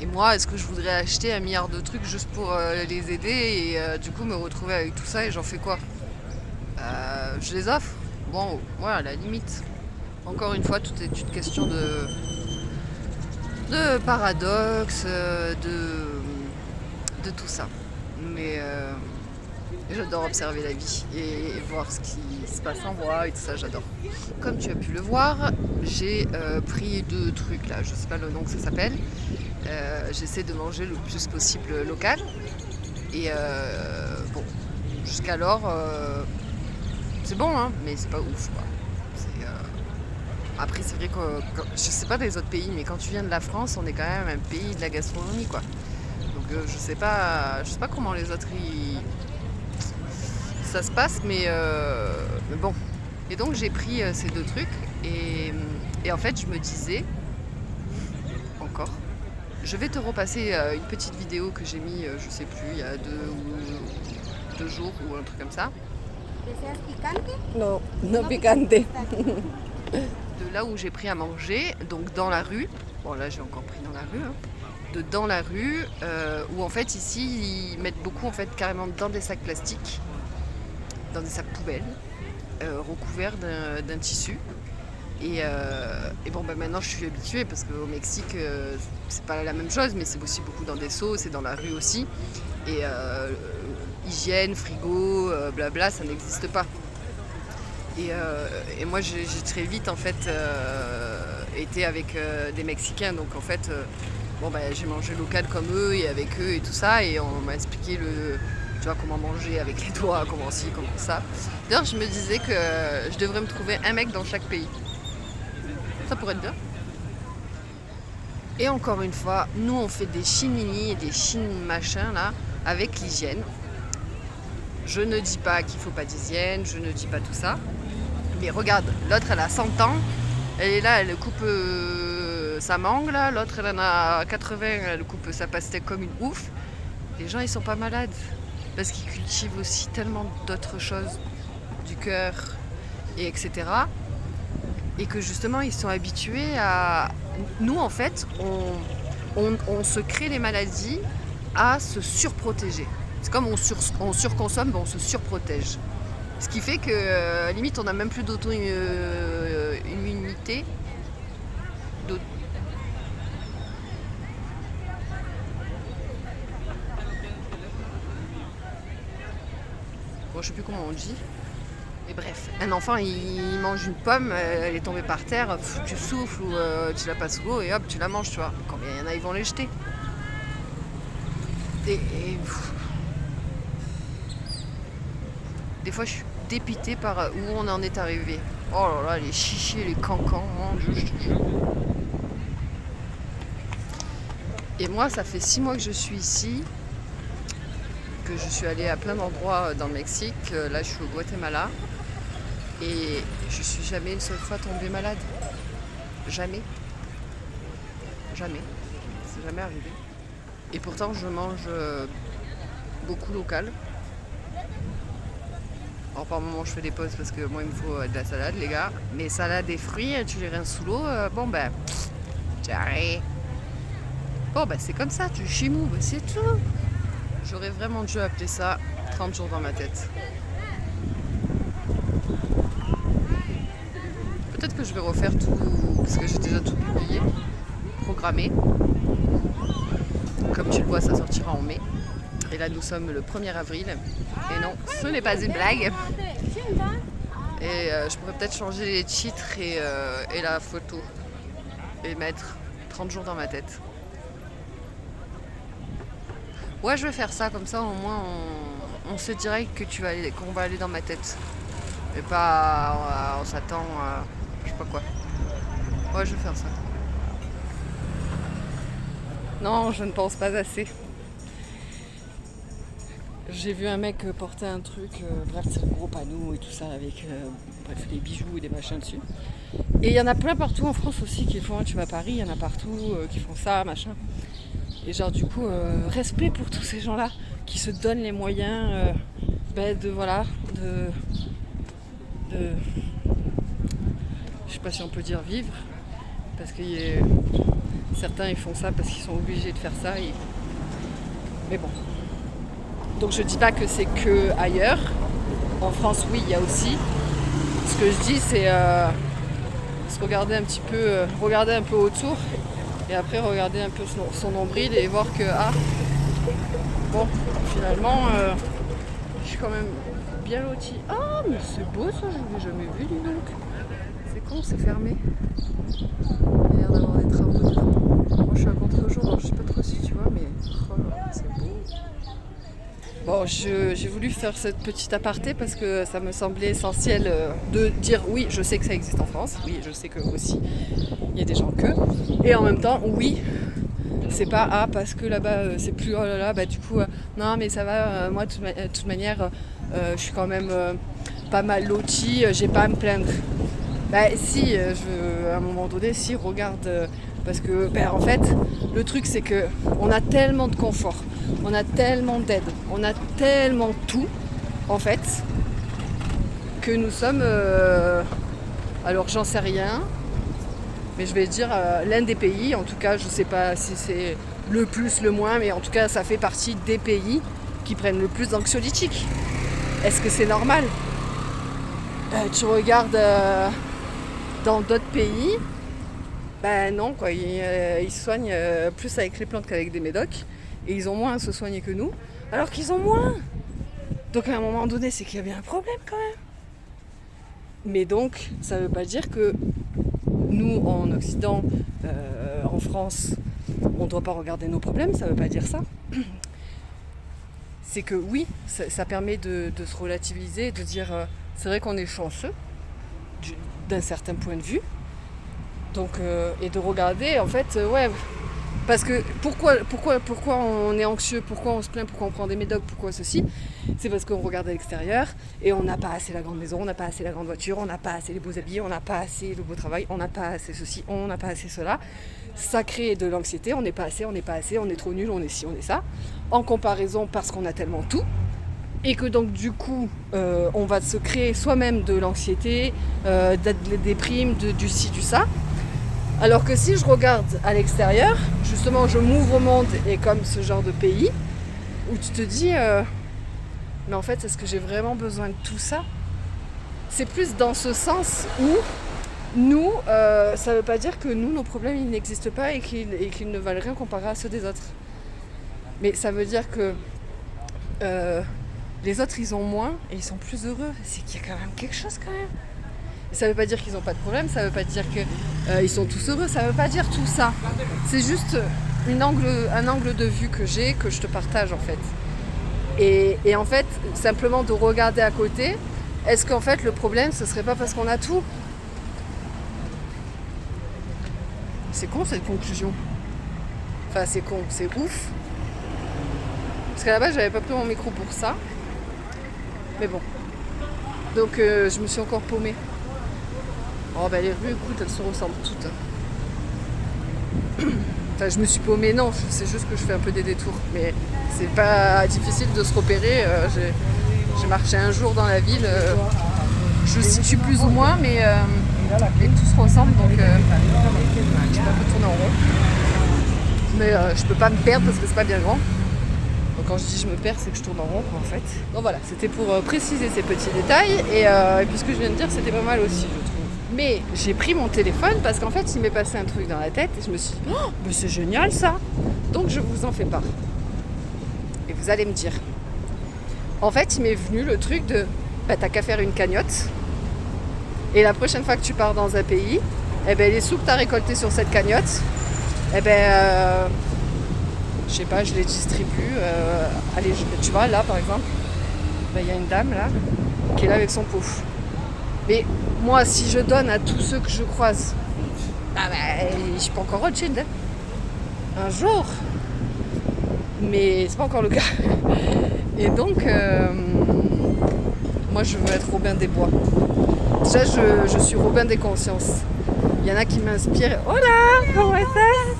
Et moi, est-ce que je voudrais acheter 1 milliard de trucs juste pour les aider et du coup me retrouver avec tout ça et j'en fais quoi ? Je les offre ? bon, ouais, à la limite. Encore une fois, tout est une question de paradoxe, de tout ça. Mais j'adore observer la vie et voir ce qui se passe en moi et tout ça, j'adore. Comme tu as pu le voir, j'ai pris 2 trucs là, je sais pas le nom que ça s'appelle. J'essaie de manger le plus possible local. Et bon, jusqu'alors, c'est bon, hein, mais c'est pas ouf, quoi. Après, c'est vrai que, je sais pas des autres pays, mais quand tu viens de la France, on est quand même un pays de la gastronomie, quoi. Donc je sais pas comment les autres ça se passe, mais bon. Et donc j'ai pris ces 2 trucs et en fait je me disais encore, je vais te repasser une petite vidéo que j'ai mis, je sais plus, il y a 2 jours ou un truc comme ça. ¿Deseas picante? Non, non picante. De là où j'ai pris à manger, donc dans la rue. Bon là j'ai encore pris dans la rue. Hein. Dans la rue, où en fait ici ils mettent beaucoup en fait carrément dans des sacs plastiques, dans des sacs poubelles, recouverts d'un tissu. Et bon bah maintenant je suis habituée parce qu'au Mexique c'est pas la même chose, mais c'est aussi beaucoup dans des seaux, c'est dans la rue aussi. Et hygiène, frigo, blabla, ça n'existe pas. Et moi j'ai très vite en fait été avec des Mexicains, donc en fait bon bah j'ai mangé local comme eux et avec eux et tout ça, et on m'a expliqué tu vois, comment manger avec les doigts, comment ci, comment ça. D'ailleurs je me disais que je devrais me trouver un mec dans chaque pays. Ça pourrait être bien. Et encore une fois, nous on fait des chinini et des chines machins là avec l'hygiène. Je ne dis pas qu'il faut pas d'hygiène, je ne dis pas tout ça. Mais regarde, l'autre elle a 100 ans, elle est là, elle coupe sa mangue là, l'autre elle en a 80, elle coupe sa pastèque comme une ouf. Les gens ils sont pas malades parce qu'ils cultivent aussi tellement d'autres choses, du cœur et etc. Et que justement ils sont habitués à... Nous en fait, on se crée les maladies à se surprotéger. C'est comme on surconsomme, ben on se surprotège. Ce qui fait que limite on n'a même plus d'auto-immunité. Bon, je sais plus comment on dit. Mais bref, un enfant il mange une pomme, elle est tombée par terre, tu souffles ou tu la passes sous l'eau et hop tu la manges, tu vois. Combien il y en a, ils vont les jeter. Des fois je suis dépitée par où on en est arrivé. Oh là là, les chichis, les cancans, mon Dieu, je te jure. Et moi ça fait 6 mois que je suis ici, que je suis allée à plein d'endroits dans le Mexique. Là je suis au Guatemala et je suis jamais une seule fois tombée malade. Jamais. Jamais. C'est jamais arrivé. Et pourtant je mange beaucoup local. Alors par moment je fais des pauses parce que moi il me faut de la salade les gars. Mais salade et fruits, tu les rinces sous l'eau, bon ben j'arrête. Bon ben c'est comme ça, tu chimous, ben c'est tout. J'aurais vraiment dû appeler ça 30 jours dans ma tête. Peut-être que je vais refaire tout, parce que j'ai déjà tout publié, programmé. Comme tu le vois, ça sortira en mai. Et là, nous sommes le 1er avril. Et non, ce n'est pas une blague. Et je pourrais peut-être changer les titres et la photo. Et mettre 30 jours dans ma tête. Ouais, je vais faire ça, comme ça au moins on sait direct qu'on va aller dans ma tête. Et pas on s'attend à je sais pas quoi. Ouais, je vais faire ça. Non, je ne pense pas assez. J'ai vu un mec porter un truc, bref, c'est un gros panneau et tout ça avec bref, des bijoux et des machins dessus. Et il y en a plein partout en France aussi qui le font. Tu vas à Paris, il y en a partout qui font ça, machin. Et genre du coup, respect pour tous ces gens-là qui se donnent les moyens de je sais pas si on peut dire vivre, parce que certains ils font ça parce qu'ils sont obligés de faire ça. Mais bon. Donc je dis pas que c'est que ailleurs. En France, oui, il y a aussi. Ce que je dis, c'est se regarder un petit peu, regarder un peu autour et après regarder un peu son nombril et voir que bon, finalement, je suis quand même bien lotie. Ah, mais c'est beau ça, je l'ai jamais vu, dis donc. C'est con, c'est fermé. Il y a l'air d'avoir des travaux dedans. Moi, je suis à contre-jour, donc je sais pas trop si tu vois, mais oh là, c'est beau. Bon, j'ai voulu faire cette petite aparté parce que ça me semblait essentiel de dire oui, je sais que ça existe en France, oui, je sais que aussi il y a des gens que, et en même temps, oui, c'est pas parce que là-bas c'est plus oh là là, bah du coup, non mais ça va, moi de toute manière, je suis quand même pas mal lotie, j'ai pas à me plaindre. Bah si, à un moment donné, si, regarde, parce que en fait, le truc c'est que on a tellement de confort, on a tellement d'aide, on a tellement tout, en fait, que nous sommes, alors j'en sais rien, mais je vais dire l'un des pays, en tout cas je sais pas si c'est le plus, le moins, mais en tout cas ça fait partie des pays qui prennent le plus d'anxiolytiques. Est-ce que c'est normal ? Tu regardes dans d'autres pays, ben non, quoi, ils se soignent plus avec les plantes qu'avec des médocs, et ils ont moins à se soigner que nous, alors qu'ils ont moins. Donc à un moment donné, c'est qu'il y a bien un problème quand même. Mais donc, ça veut pas dire que nous, en Occident, en France, on ne doit pas regarder nos problèmes, ça veut pas dire ça. C'est que oui, ça permet de se relativiser, de dire c'est vrai qu'on est chanceux d'un certain point de vue, donc et de regarder en fait ouais, parce que pourquoi on est anxieux, pourquoi on se plaint, pourquoi on prend des médocs, pourquoi ceci, c'est parce qu'on regarde à l'extérieur et on n'a pas assez la grande maison, on n'a pas assez la grande voiture, on n'a pas assez les beaux habits, on n'a pas assez le beau travail, on n'a pas assez ceci, on n'a pas assez cela. Ça crée de l'anxiété, on n'est pas assez, on est trop nul, on est ci, on est ça, en comparaison parce qu'on a tellement tout, et que donc du coup on va se créer soi-même de l'anxiété, des déprimes, du ci, du ça. Alors que si je regarde à l'extérieur, justement je m'ouvre au monde, et comme ce genre de pays, où tu te dis mais en fait est-ce que j'ai vraiment besoin de tout ça ? C'est plus dans ce sens où nous, ça ne veut pas dire que nous, nos problèmes, ils n'existent pas et qu'ils ne valent rien comparé à ceux des autres. Mais ça veut dire que les autres, ils ont moins et ils sont plus heureux. C'est qu'il y a quand même quelque chose quand même. Et ça ne veut pas dire qu'ils n'ont pas de problème, ça ne veut pas dire qu'ils sont tous heureux, ça ne veut pas dire tout ça. C'est juste un angle de vue que j'ai, que je te partage en fait. Et en fait, simplement de regarder à côté, est-ce qu'en fait le problème, ce serait pas parce qu'on a tout ? C'est con cette conclusion. Enfin c'est con, c'est ouf. Parce qu'à la base j'avais pas pris mon micro pour ça. Mais bon. Donc je me suis encore paumée. Oh bah les rues, écoute, elles se ressemblent toutes. Enfin je me suis paumée, non, c'est juste que je fais un peu des détours. Mais c'est pas difficile de se repérer. J'ai marché un jour dans la ville. Je situe plus ou moins, mais tout se ressemble, donc je peux un peu tourner en rond. Mais je peux pas me perdre parce que c'est pas bien grand. Donc quand je dis je me perds, c'est que je tourne en rond quoi, en fait. Donc voilà, c'était pour préciser ces petits détails. Et puis ce que je viens de dire, c'était pas mal aussi, je trouve. Mais j'ai pris mon téléphone parce qu'en fait, il m'est passé un truc dans la tête et je me suis dit, oh, mais c'est génial ça. Donc je vous en fais part. Et vous allez me dire. En fait, il m'est venu le truc de, bah t'as qu'à faire une cagnotte. Et la prochaine fois que tu pars dans un pays, eh ben, les sous que tu as récoltés sur cette cagnotte, eh ben, je sais pas, je les distribue. Allez, tu vois, là par exemple, il y a une dame là qui est là avec son pouf. Mais moi, si je donne à tous ceux que je croise, je suis pas encore Rothschild. Hein. Un jour. Mais c'est pas encore le cas. Et donc, moi je veux être Robin des Bois. Déjà, je suis Robin des Consciences. Il y en a qui m'inspirent. Hola, comment estás ?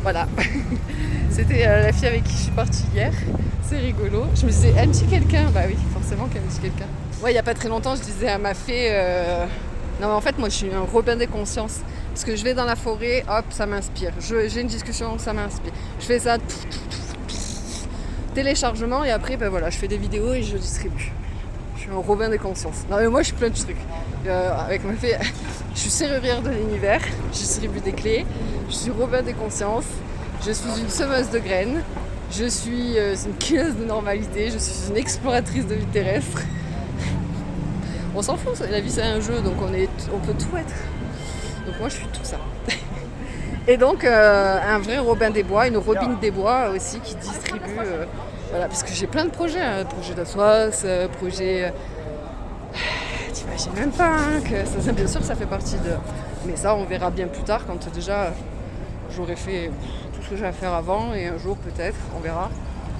Voilà. C'était la fille avec qui je suis partie hier. C'est rigolo. Je me disais, aime-tu quelqu'un ? Bah oui, forcément qu'elle aime-tu quelqu'un. Ouais, il n'y a pas très longtemps, je disais à ma fée... Non, mais en fait, moi, je suis un Robin des Consciences. Parce que je vais dans la forêt, hop, ça m'inspire. J'ai une discussion, ça m'inspire. Je fais ça, téléchargement, et après, ben voilà, je fais des vidéos et je distribue. Je suis un Robin des consciences. Non mais moi je suis plein de trucs. Avec ma fille, je suis serrurière de l'univers, je distribue des clés, je suis Robin des consciences, je suis une semeuse de graines, je suis une killeuse de normalité, je suis une exploratrice de vie terrestre. On s'en fout, la vie c'est un jeu, donc on peut tout être. Donc moi je suis tout ça. Et donc un vrai Robin des Bois, une Robine des Bois aussi qui distribue, voilà, parce que j'ai plein de projets, hein, projet d'Assoas, projet... T'imagines même pas hein, que ça, bien sûr ça fait partie de... Mais ça on verra bien plus tard quand déjà j'aurai fait tout ce que j'ai à faire avant et un jour peut-être, on verra.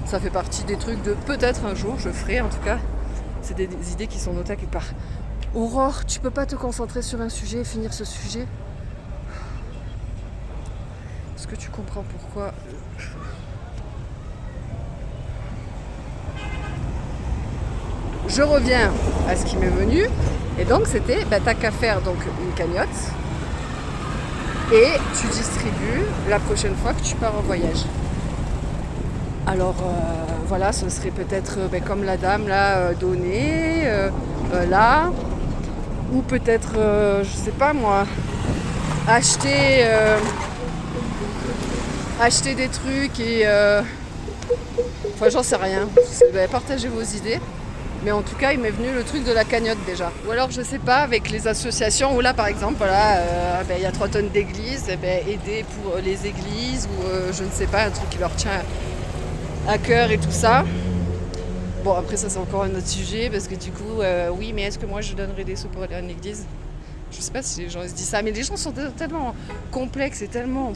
Ça fait partie des trucs de peut-être un jour je ferai en tout cas. C'est des idées qui sont notées quelque part. Aurore, tu peux pas te concentrer sur un sujet et finir ce sujet? Est-ce que tu comprends pourquoi je reviens à ce qui m'est venu. Et donc c'était, t'as qu'à faire donc une cagnotte et tu distribues la prochaine fois que tu pars en voyage. Alors voilà, ce serait peut-être comme la dame là, donner là, ou peut-être, je sais pas moi, acheter des trucs et enfin j'en sais rien. Partagez vos idées. Mais en tout cas, il m'est venu le truc de la cagnotte déjà. Ou alors, je sais pas, avec les associations où là, par exemple, voilà, il y a 3 tonnes d'églises, aider pour les églises ou je ne sais pas, un truc qui leur tient à cœur et tout ça. Bon, après ça, c'est encore un autre sujet parce que du coup, oui, mais est-ce que moi, je donnerais des sous pour aller en église? Je sais pas si les gens se disent ça, mais les gens sont tellement complexes et tellement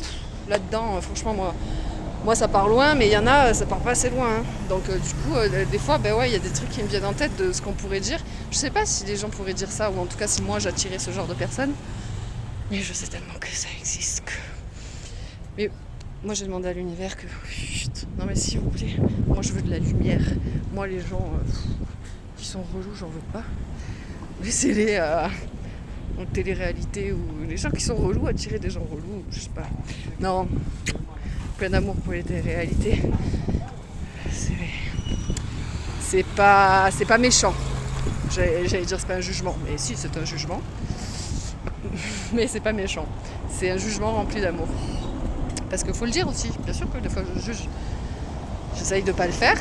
là-dedans. Franchement, moi ça part loin, mais il y en a, ça part pas assez loin. Hein. Donc du coup, des fois, il y a des trucs qui me viennent en tête de ce qu'on pourrait dire. Je sais pas si les gens pourraient dire ça, ou en tout cas si moi j'attirais ce genre de personnes. Mais je sais tellement que ça existe. Mais moi j'ai demandé à l'univers que... Chut, non mais s'il vous plaît, moi je veux de la lumière. Moi les gens qui sont relous, j'en veux pas. Laissez-les en télé-réalité, ou les gens qui sont relous, attirer des gens relous, je sais pas. Non. Plein d'amour pour les réalités. C'est pas méchant. J'allais dire c'est pas un jugement, mais si c'est un jugement. Mais c'est pas méchant. C'est un jugement rempli d'amour. Parce qu'il faut le dire aussi. Bien sûr que des fois je juge. J'essaye de pas le faire.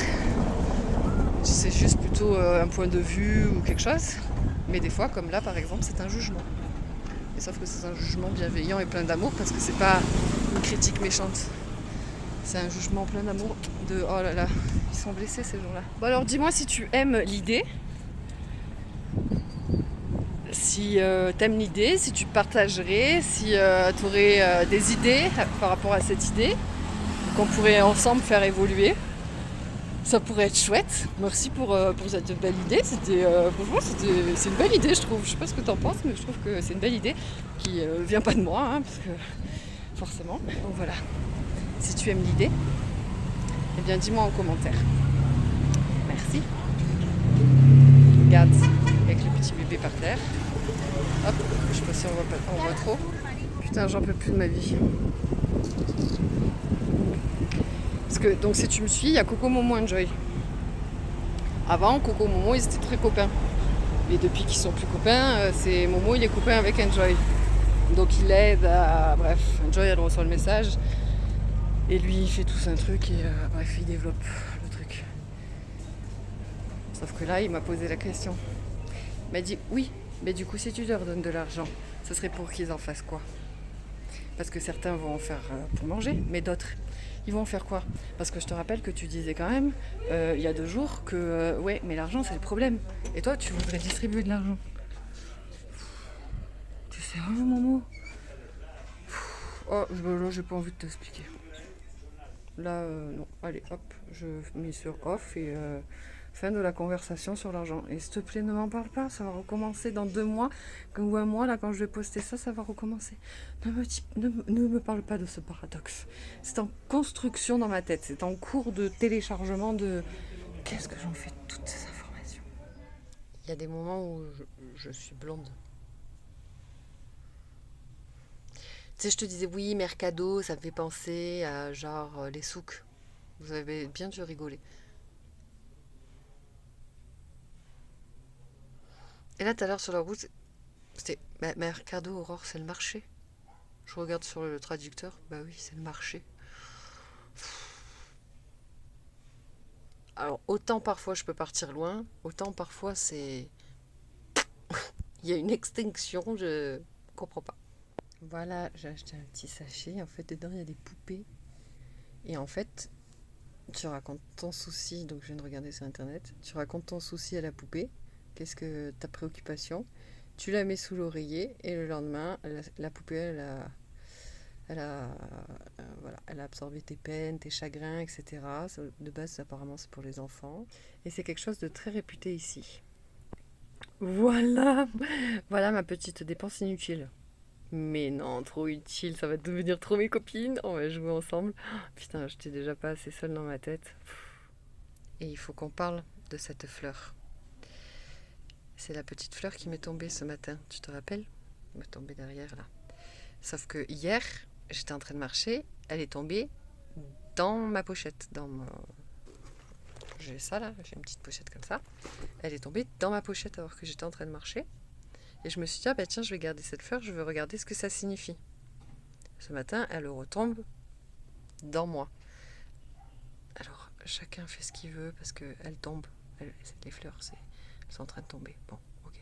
C'est juste plutôt un point de vue ou quelque chose. Mais des fois, comme là par exemple, c'est un jugement. Et sauf que c'est un jugement bienveillant et plein d'amour parce que c'est pas une critique méchante. C'est un jugement plein d'amour de... Oh là là, ils sont blessés ces gens-là. Bon alors dis-moi si tu aimes l'idée. Si t'aimes l'idée, si tu partagerais, si tu aurais des idées par rapport à cette idée qu'on pourrait ensemble faire évoluer. Ça pourrait être chouette. Merci pour cette belle idée. Franchement, c'est une belle idée, je trouve. Je sais pas ce que t'en penses, mais je trouve que c'est une belle idée qui vient pas de moi, hein, parce que forcément. Donc voilà. Si tu aimes l'idée, eh bien dis-moi en commentaire. Merci. Regarde, avec le petit bébé par terre. Hop, je sais pas si on voit trop. Putain, j'en peux plus de ma vie. Parce que, donc si tu me suis, il y a Coco, Momo et Enjoy. Avant, Coco, Momo, ils étaient très copains. Mais depuis qu'ils sont plus copains, c'est Momo, il est copain avec Enjoy. Donc il l'aide à... Bref, Enjoy, elle reçoit le message. Et lui, il fait tout un truc et bref, il développe le truc. Sauf que là, il m'a posé la question. Il m'a dit, oui, mais du coup, si tu leur donnes de l'argent, ce serait pour qu'ils en fassent quoi? Parce que certains vont en faire pour manger, mais d'autres, ils vont en faire quoi? Parce que je te rappelle que tu disais quand même, il y a 2 jours, que ouais, mais l'argent, c'est le problème. Et toi, tu voudrais distribuer de l'argent. Tu sais rien, Momo? Oh, là, j'ai pas envie de t'expliquer. Là, non. Allez, hop, je mets sur off et fin de la conversation sur l'argent. Et s'il te plaît, ne m'en parle pas, ça va recommencer dans 2 mois. Ou 1 mois, là, quand je vais poster ça, ça va recommencer. Ne me parle pas de ce paradoxe. C'est en construction dans ma tête. C'est en cours de téléchargement de... Qu'est-ce que j'en fais de toutes ces informations? Il y a des moments où je suis blonde. Tu sais, je te disais, oui, Mercado, ça me fait penser à genre les souks. Vous avez bien dû rigoler. Et là, tout à l'heure sur la route, c'était Mercado Aurore, c'est le marché. Je regarde sur le traducteur, bah oui, c'est le marché. Alors, autant parfois je peux partir loin, autant parfois c'est. Il y a une extinction, je comprends pas. Voilà, j'ai acheté un petit sachet. En fait, dedans, il y a des poupées. Et en fait, tu racontes ton souci. Donc, je viens de regarder sur internet. Tu racontes ton souci à la poupée. Qu'est-ce que ta préoccupation? Tu la mets sous l'oreiller. Et le lendemain, la poupée, voilà, elle a absorbé tes peines, tes chagrins, etc. De base, apparemment, c'est pour les enfants. Et c'est quelque chose de très réputé ici. Voilà, voilà ma petite dépense inutile. Mais non, trop utile, ça va devenir trop mes copines, on va jouer ensemble. Putain, j'étais déjà pas assez seule dans ma tête. Et il faut qu'on parle de cette fleur. C'est la petite fleur qui m'est tombée ce matin, tu te rappelles? Elle m'est tombée derrière là. Sauf que hier, j'étais en train de marcher, elle est tombée dans ma pochette, J'ai ça là, j'ai une petite pochette comme ça. Elle est tombée dans ma pochette alors que j'étais en train de marcher. Et je me suis dit, ah bah tiens, je vais garder cette fleur, je vais regarder ce que ça signifie. Ce matin, elle retombe dans moi. Alors, chacun fait ce qu'il veut parce qu'elle tombe. Les fleurs, elles sont en train de tomber. Bon, ok.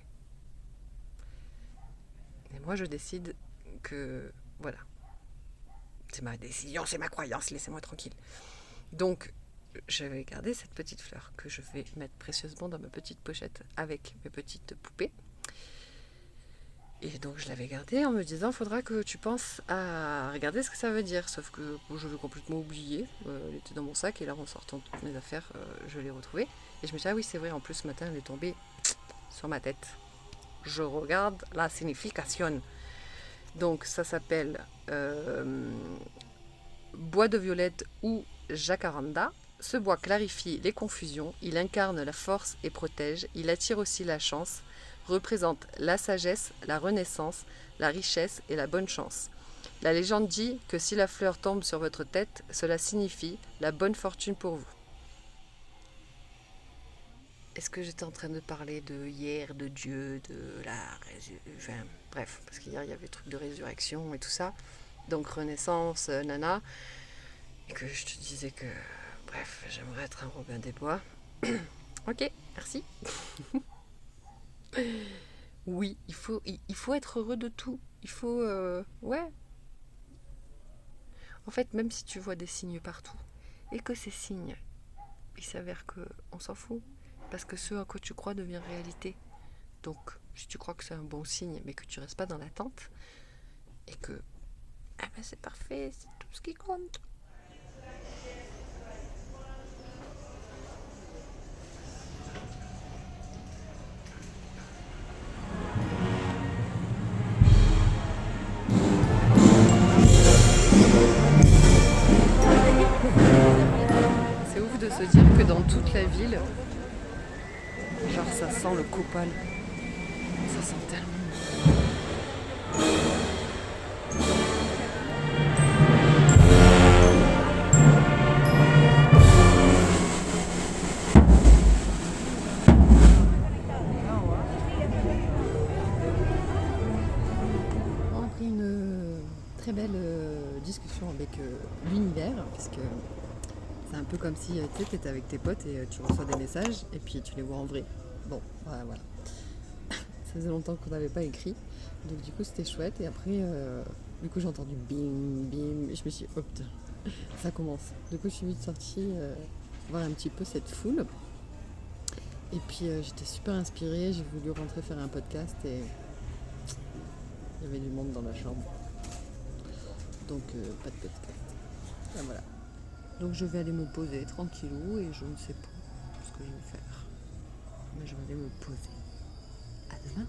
Et moi, je décide que, voilà. C'est ma décision, c'est ma croyance, laissez-moi tranquille. Donc, je vais garder cette petite fleur que je vais mettre précieusement dans ma petite pochette avec mes petites poupées. Et donc je l'avais gardée en me disant, faudra que tu penses à regarder ce que ça veut dire. Sauf que je l'ai complètement oublié. Elle était dans mon sac et là en sortant de toutes mes affaires, je l'ai retrouvée. Et je me dis, ah oui c'est vrai, en plus ce matin elle est tombée sur ma tête. Je regarde la signification. Donc ça s'appelle bois de violette ou jacaranda. Ce bois clarifie les confusions, il incarne la force et protège, il attire aussi la chance, représente la sagesse, la renaissance, la richesse et la bonne chance. La légende dit que si la fleur tombe sur votre tête, cela signifie la bonne fortune pour vous. Est-ce que j'étais en train de parler de hier, de Dieu, de la résurrection, enfin, bref, parce qu'hier il y avait le truc de résurrection et tout ça, donc renaissance, nana, et que je te disais que, bref, j'aimerais être un Robin des Bois. Ok, merci. Oui, il faut être heureux de tout. Il faut... ouais. En fait, même si tu vois des signes partout, et que ces signes, il s'avère qu'on s'en fout, parce que ce à quoi tu crois devient réalité. Donc, si tu crois que c'est un bon signe, mais que tu restes pas dans l'attente, et que... ah ben c'est parfait, c'est tout ce qui compte. C'est ouf de se dire que dans toute la ville, genre ça sent le copal. Ça sent tellement. On a pris une très belle discussion avec l'univers, parce que c'est un peu comme si tu étais avec tes potes et tu reçois des messages et puis tu les vois en vrai. Bon, voilà. Ça faisait longtemps qu'on n'avait pas écrit, donc du coup c'était chouette. Et après, du coup j'ai entendu bim, bim, et je me suis dit, oh putain, ça commence. Du coup je suis vite sortie voir un petit peu cette foule. Et puis j'étais super inspirée, j'ai voulu rentrer faire un podcast et il y avait du monde dans la chambre. Donc pas de podcast. Et voilà. Donc je vais aller me poser tranquillou et je ne sais pas ce que je vais faire. Mais je vais aller me poser. À demain.